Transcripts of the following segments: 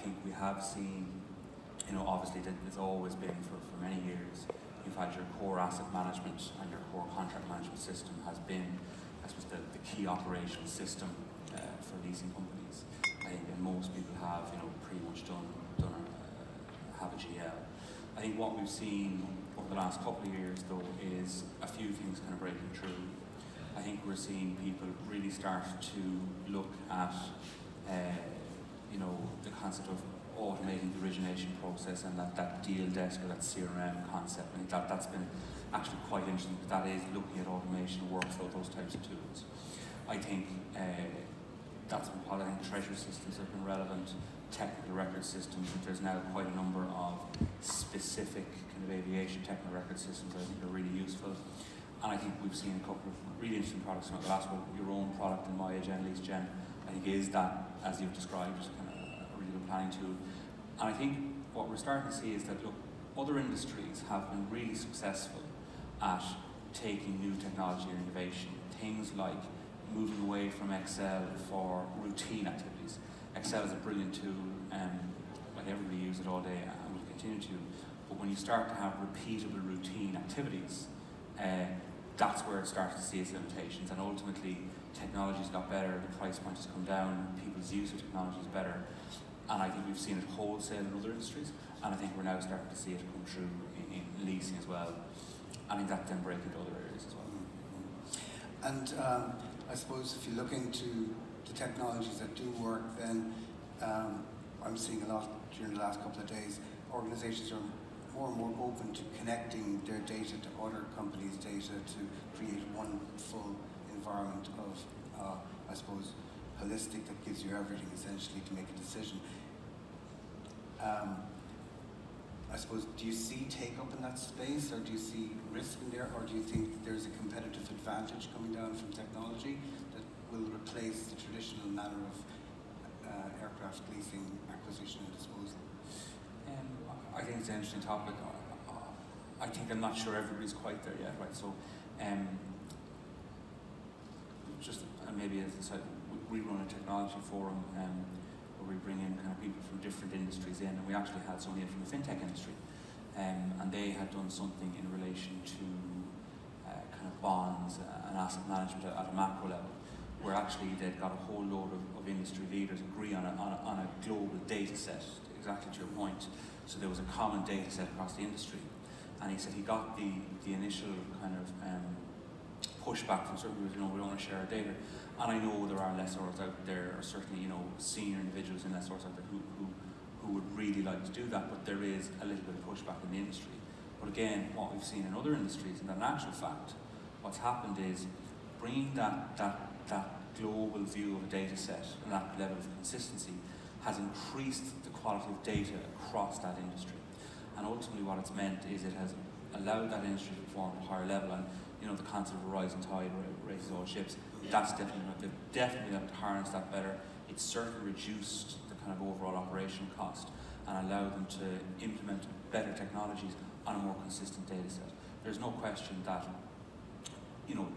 think we have seen, obviously there's always been for many years, you've had your core asset management and your core contract management system has been, I suppose, the key operational system for leasing companies. I think and most people have, pretty much have a GL. I think what we've seen over the last couple of years, though, is a few things kind of breaking through. I think we're seeing people really start to look at, the concept of automating the origination process and that deal desk or that CRM concept. I think that's been actually quite interesting. That is looking at automation, workflow, those types of tools. I think that's been part. I think treasury systems have been relevant, technical record systems. There's now quite a number of specific kind of aviation technical record systems that I think are really useful. And I think we've seen a couple of really interesting products. The last one, your own product in MyAgen, LeaseGen, I think is that, as you've described, kind of a really good planning tool. And I think what we're starting to see is that, look, other industries have been really successful at taking new technology and innovation. Things like moving away from Excel for routine activities. Excel is a brilliant tool, like everybody uses it all day and will continue to. But when you start to have repeatable routine activities, that's where it starts to see its limitations. And ultimately, technology's got better, the price point has come down, people's use of technology is better. And I think we've seen it wholesale in other industries, and I think we're now starting to see it come true in leasing as well. I think that then break into other areas as well. And I suppose if you look into the technologies that do work, then I'm seeing a lot during the last couple of days, organizations are more and more open to connecting their data to other companies' data to create one full environment of, I suppose, holistic that gives you everything essentially to make a decision. I suppose, do you see take up in that space, or do you see risk in there, or do you think there's a competitive advantage coming down from technology that will replace the traditional manner of aircraft leasing, acquisition and disposal? I think it's an interesting topic. I think I'm not sure everybody's quite there yet, right? So, maybe as I said, we run a technology forum where we bring in kind of people from different industries in, and we actually had somebody in from the fintech industry, and they had done something in relation to kind of bonds and asset management at a macro level, where actually they'd got a whole load of industry leaders agree on a global data set, exactly to your point. So there was a common data set across the industry, and he said he got the initial kind of pushback from certain people, we don't want to share our data. And I know there are lessors out there, or certainly, senior individuals in lessors out there who would really like to do that, but there is a little bit of pushback in the industry. But again, what we've seen in other industries, and in actual fact, what's happened is bringing that global view of a data set and that level of consistency has increased the quality of data across that industry. And ultimately what it's meant is it has allowed that industry to perform at a higher level. And the concept of a rising tide raises all ships. That's definitely able to harness that better. It's certainly reduced the kind of overall operational cost and allowed them to implement better technologies on a more consistent data set. There's no question that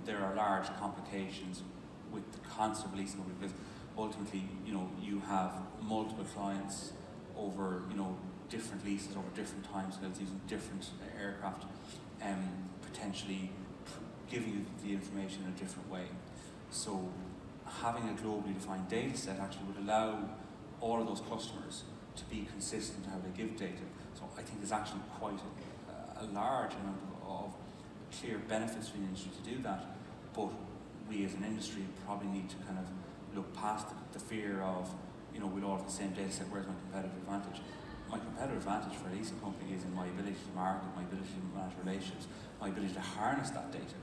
there are large complications with the concept of leasing, because ultimately you have multiple clients over different leases over different timescales using different aircraft, potentially giving you the information in a different way. So having a globally defined data set actually would allow all of those customers to be consistent in how they give data. So I think there's actually quite a large amount of clear benefits for the industry to do that. But we as an industry probably need to kind of look past the fear of, we'll all have the same data set, where's my competitive advantage? My competitive advantage for a leasing company is in my ability to market, my ability to manage relationships, my ability to harness that data.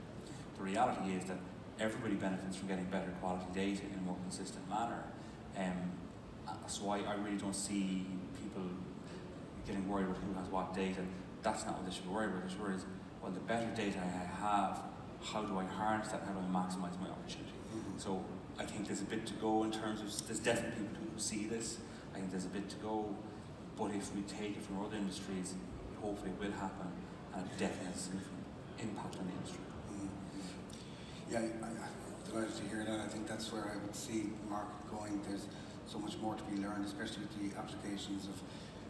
The reality is that everybody benefits from getting better quality data in a more consistent manner. So I really don't see people getting worried about who has what data. That's not what they should be worried about. They should worry is, well, the better data I have, how do I harness that? How do I maximize my opportunity? Mm-hmm. So I think there's a bit to go in terms of, there's definitely people who see this. I think there's a bit to go, but if we take it from other industries, hopefully it will happen, and it definitely has a significant impact on the industry. Yeah, I'm delighted to hear that. I think that's where I would see the market going. There's so much more to be learned, especially with the applications of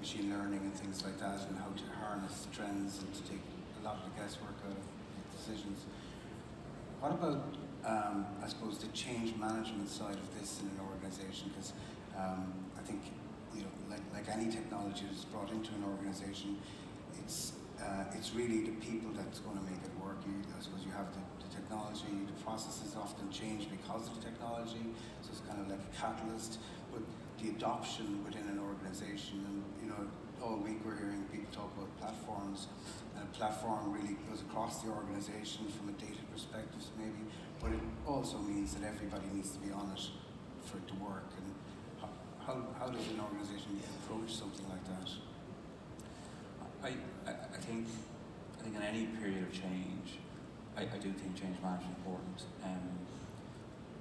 machine learning and things like that, and how to harness trends and to take a lot of the guesswork out of decisions. What about, I suppose, the change management side of this in an organisation? Because I think, like any technology that's brought into an organisation, it's really the people that's going to make it work. I suppose you have the technology, the processes often change because of the technology, so it's kind of like a catalyst. But the adoption within an organisation, and all week we're hearing people talk about platforms, and a platform really goes across the organisation from a data perspective maybe, but it also means that everybody needs to be on it for it to work. And how does an organisation approach something like that? I think in any period of change, I do think change management is important.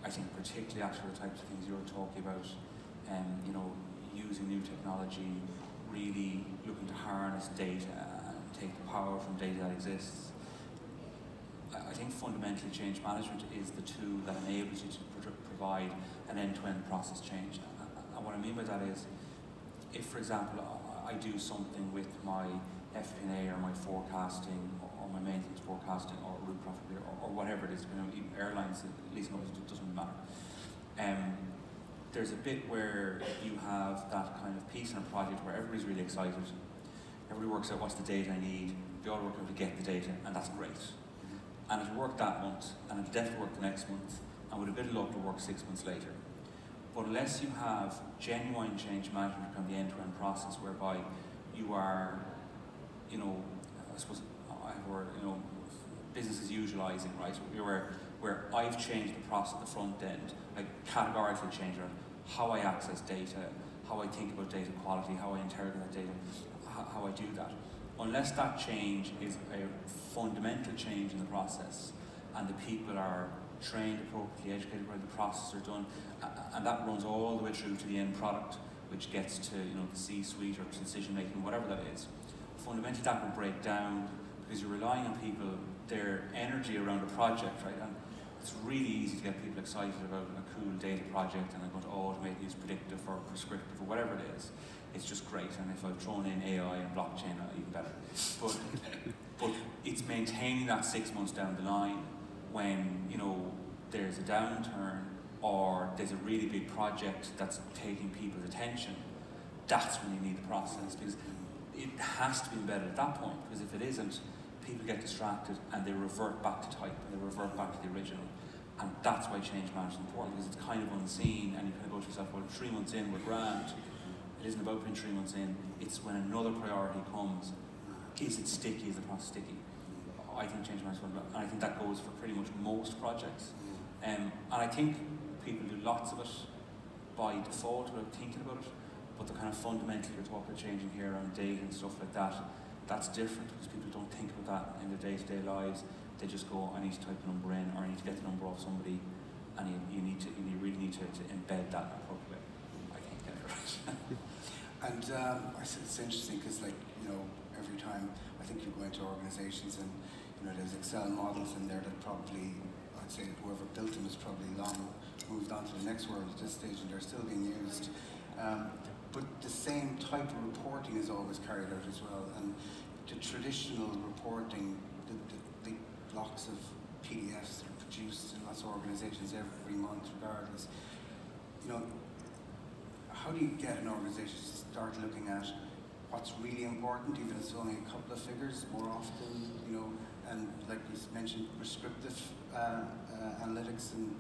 I think particularly actually the types of things you're talking about, using new technology, really looking to harness data and take the power from data that exists. I think fundamentally change management is the tool that enables you to provide an end-to-end process change. And what I mean by that is, if for example I do something with my FP&A or my forecasting or my maintenance forecasting or route profit or whatever it is, even airlines, leasing companies, it doesn't matter. There's a bit where you have that kind of piece in a project where everybody's really excited, everybody works out what's the data I need, they all work out to get the data, and that's great. And it'll work that month, and it'll definitely work the next month, and with a bit of luck it'll work 6 months later. But unless you have genuine change management on the end-to-end process whereby you are, I suppose, business as usualizing, right? Where I've changed the process at the front end, I categorically changed around how I access data, how I think about data quality, how I interrogate that data, how I do that. Unless that change is a fundamental change in the process and the people are trained appropriately, educated where the processes are done, and that runs all the way through to the end product, which gets to the C-suite or decision making, whatever that is. Fundamentally that will break down because you're relying on people, their energy around a project, right? And it's really easy to get people excited about a cool data project and I'm going to automate, use predictive or prescriptive or whatever it is. It's just great, and if I've thrown in AI and blockchain, even better. But it's maintaining that 6 months down the line when there's a downturn or there's a really big project that's taking people's attention. That's when you need the process, because it has to be embedded at that point, because if it isn't, people get distracted and they revert back to type and they revert back to the original. And that's why change management is important, because it's kind of unseen and you kind of go to yourself, well, 3 months in, we're grand. It isn't about putting 3 months in, it's when another priority comes, is it sticky, is the process sticky? I think change management, and I think that goes for pretty much most projects. And I think people do lots of it by default without thinking about it, but the kind of fundamentally you're talking about changing here around data and stuff like that, that's different because people don't think about that in their day-to-day lives. They just go, I need to type a number in, or I need to get the number off somebody, and you really need to embed that appropriately. I think get it right. And I said it's interesting because, every time I think you go into organisations and there's Excel models in there that probably, I'd say whoever built them has probably long moved on to the next world at this stage, and they're still being used. But the same type of reporting is always carried out as well, and the traditional reporting, the big blocks of PDFs that are produced in lots of organisations every month regardless, how do you get an organisation to start looking at what's really important, even if it's only a couple of figures more often, and like you mentioned, prescriptive analytics and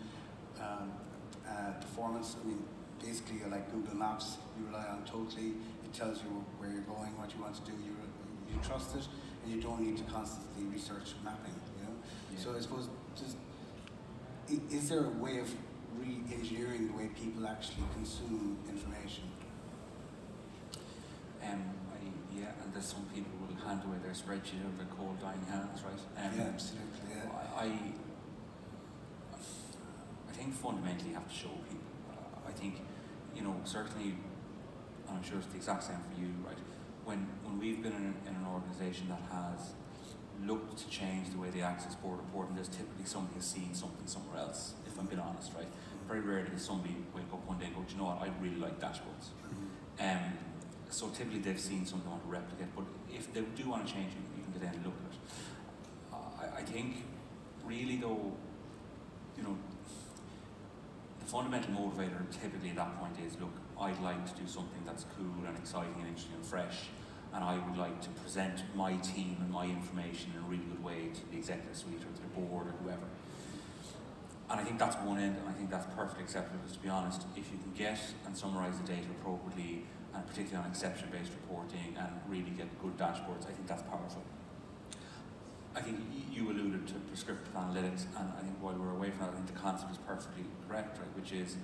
performance. I mean, basically, like Google Maps, you rely on totally. It tells you where you're going, what you want to do. You trust it, and you don't need to constantly research mapping. Yeah. So I suppose, is there a way of re-engineering the way people actually consume information? Yeah, and there's some people who will hand away their spreadsheet over their cold dying hands, right? Yeah, absolutely. Yeah. I think fundamentally you have to show people. I think, certainly, and I'm sure it's the exact same for you, right? When we've been in an organisation that has looked to change the way they access board reporting, there's typically somebody who's seen something somewhere else, if I'm being honest, right? very rarely does somebody wake up one day and go, "Do you know what, I really like dashboards." So typically they've seen something they want to replicate, but if they do want to change it, you can get in and look at it. I think really though, you know, the fundamental motivator typically at that point is, look, I'd like to do something that's cool and exciting and interesting and fresh, and I would like to present my team and my information in a really good way to the executive suite or to the board or whoever. And I think that's one end, and I think that's perfectly acceptable, because to be honest, if you can get and summarise the data appropriately, and particularly on exception-based reporting, and really get good dashboards, I think that's powerful. I think you alluded to prescriptive analytics, and I think while we're away from that, I think the concept is perfectly correct, right? Which is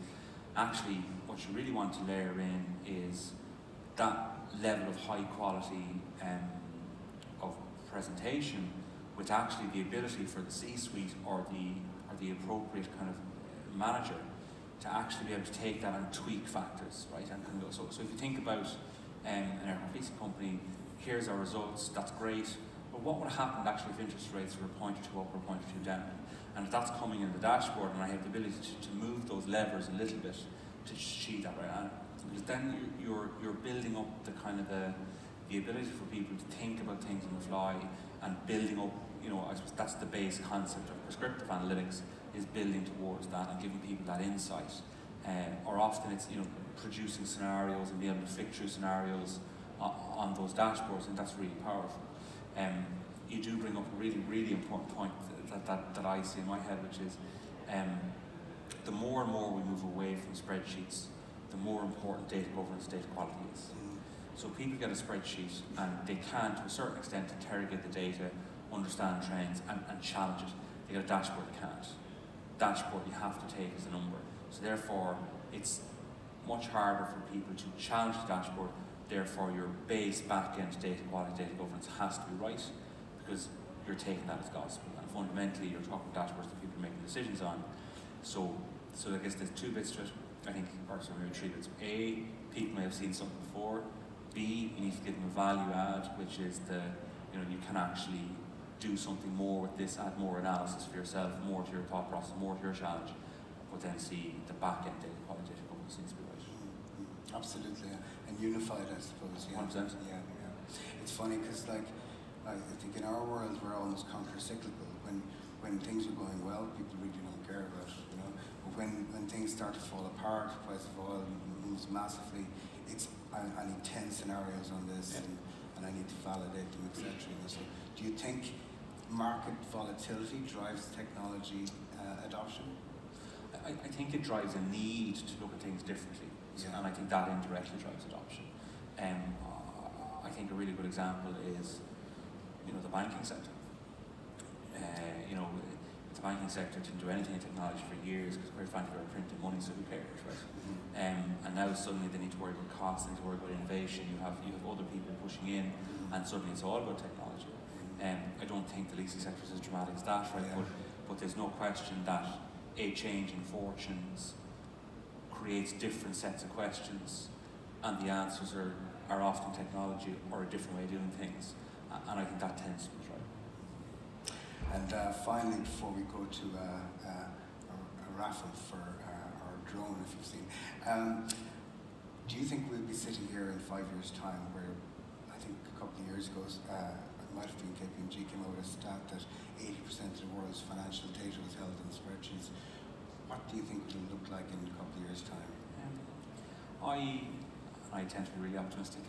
actually what you really want to layer in is that level of high quality of presentation, with actually the ability for the C-suite or the appropriate kind of manager to actually be able to take that and tweak factors, right? And so if you think about an aircraft leasing company, here's our results, that's great, but what would have happened actually if interest rates were a point or two up or a point or two down? And if that's coming in the dashboard, and I have the ability to move those levers a little bit to achieve that, right? Because then you're building up the kind of the ability for people to think about things on the fly, and building up, you know, I suppose that's the base concept of prescriptive analytics, is building towards that and giving people that insight. Or often it's, you know, producing scenarios and being able to flick through scenarios on those dashboards, and that's really powerful. You do bring up a really, really important point that I see in my head, which is the more and more we move away from spreadsheets, the more important data governance, data quality is. So people get a spreadsheet and they can, to a certain extent, interrogate the data, understand trends, and challenge it. They get a dashboard, they can't. Dashboard you have to take as a number. So therefore, it's much harder for people to challenge the dashboard. Therefore, your base back-end data quality, data governance has to be right, because you're taking that as gospel. And fundamentally, you're talking dashboards that people are making decisions on. So I guess there's two bits to it, I think, or sorry, maybe three bits. A, people may have seen something before. B, you need to give them a value add, which is you can actually do something more with this, add more analysis for yourself, more to your thought process, more to your challenge, but then see the back-end data quality, data governance needs to be right. Absolutely, yeah. And unified, I suppose. Yeah. 100%. Yeah. It's funny because, like, I think in our world we're almost counter-cyclical. When things are going well, people really don't care about it, you know. But when things start to fall apart, price of oil moves massively. It's I need 10 scenarios on this, and I need to validate them, etc. So, do you think market volatility drives technology adoption? I think it drives a need to look at things differently, and I think that indirectly drives adoption. I think a really good example is, the banking sector. The banking sector didn't do anything in technology for years because, quite frankly, they were printing money, so who cares, right? And now suddenly they need to worry about costs, they need to worry about innovation. You have other people pushing in, and suddenly it's all about technology. I don't think the leasing sector is as dramatic as that, right? But there's no question that a change in fortunes creates different sets of questions, and the answers are often technology or a different way of doing things, and I think that tends to be right. And finally, before we go to a raffle for our drone, if you've seen, do you think we'll be sitting here in 5 years' time, where I think a couple of years ago, it might have been KPMG came out with a stat that 80% of the world's financial data was held in spreadsheets. What do you think it'll look like in a couple of years' time? I tend to be really optimistic.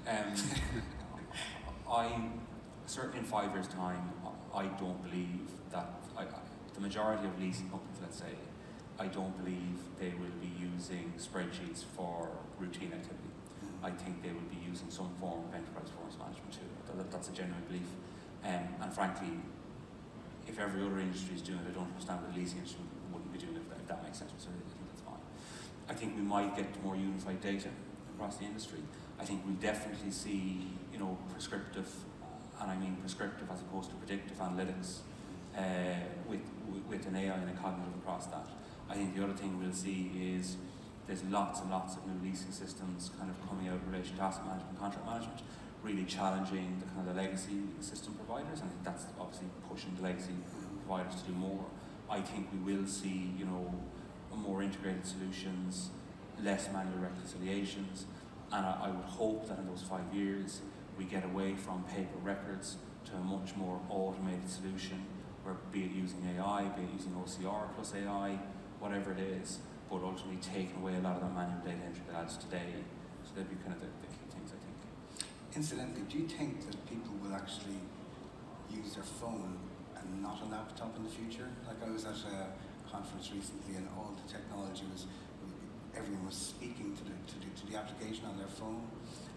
Certainly in 5 years' time, I don't believe that the majority of leasing companies, let's say, I don't believe they will be using spreadsheets for routine activity. I think they will be using some form of enterprise performance management too. That's a genuine belief. And frankly, if every other industry is doing it, I don't understand what the leasing industry wouldn't be doing it, if that makes sense. So I think that's fine. I think we might get to more unified data across the industry. I think we'll definitely see, prescriptive, and I mean prescriptive as opposed to predictive analytics, with an AI and a cognitive across that. I think the other thing we'll see is there's lots and lots of new leasing systems kind of coming out in relation to asset management, contract management, really challenging the kind of the legacy system providers, and I think that's obviously pushing the legacy providers to do more. I think we will see, more integrated solutions, less manual reconciliations, and I would hope that in those 5 years we get away from paper records to a much more automated solution, where be it using AI, be it using OCR plus AI, whatever it is, but ultimately taking away a lot of that manual data entry that adds today. So they'd be kind of the key things, I think. Incidentally, do you think that people will actually use their phone and not a laptop in the future? Like, I was at a conference recently, and all the technology was, everyone was speaking to the application on their phone,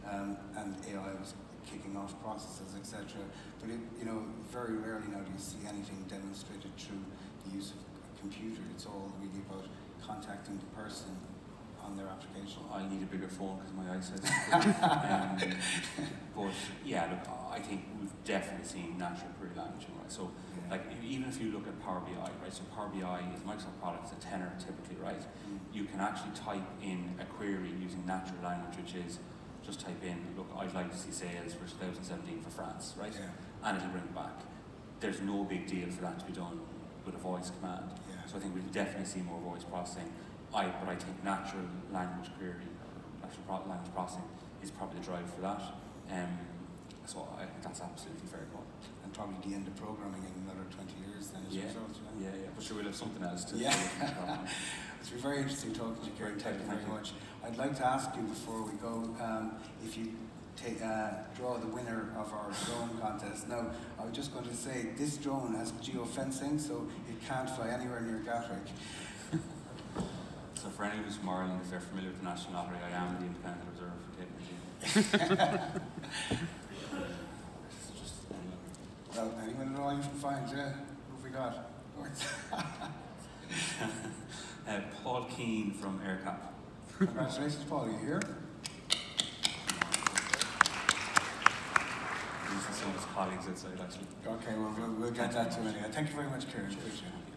and AI was kicking off processes, etc. But very rarely now do you see anything demonstrated through the use of a computer. It's all really about contacting the person on their application. I need a bigger phone because my eyesight is but yeah, look, I think we've definitely seen natural query language, right? So, like, even if you look at Power BI, right? So Power BI is a Microsoft product, it's a tenor typically, right? You can actually type in a query using natural language, which is just type in, look, I'd like to see sales for 2017 for France, right? Yeah. And it'll bring it back. There's no big deal for that to be done with a voice command. Yeah. So I think we'll definitely see more voice processing. But I think natural language query, natural language processing is probably the drive for that. So I think that's absolutely fair call. And probably the end of programming in another 20 years then as a result. Yeah. But sure, we'll have something else to Yeah. It's been very interesting talking to you, Kieran. Thank you very much. I'd like to ask you before we go, if you draw the winner of our drone contest. Now, I was just going to say, this drone has geofencing, so it can't fly anywhere near Gatwick. So for anyone who's from Ireland, if they're familiar with the National Lottery, I am the independent reserve for Cape Virginia. Well, anyone at all you can find, yeah. Who have we got? Paul Keane from AirCap. Congratulations, Paul. Are you here? He's some of his colleagues outside, actually. Okay, well, we'll get that to you anyway. Thank you very much, Kieran. Appreciate it.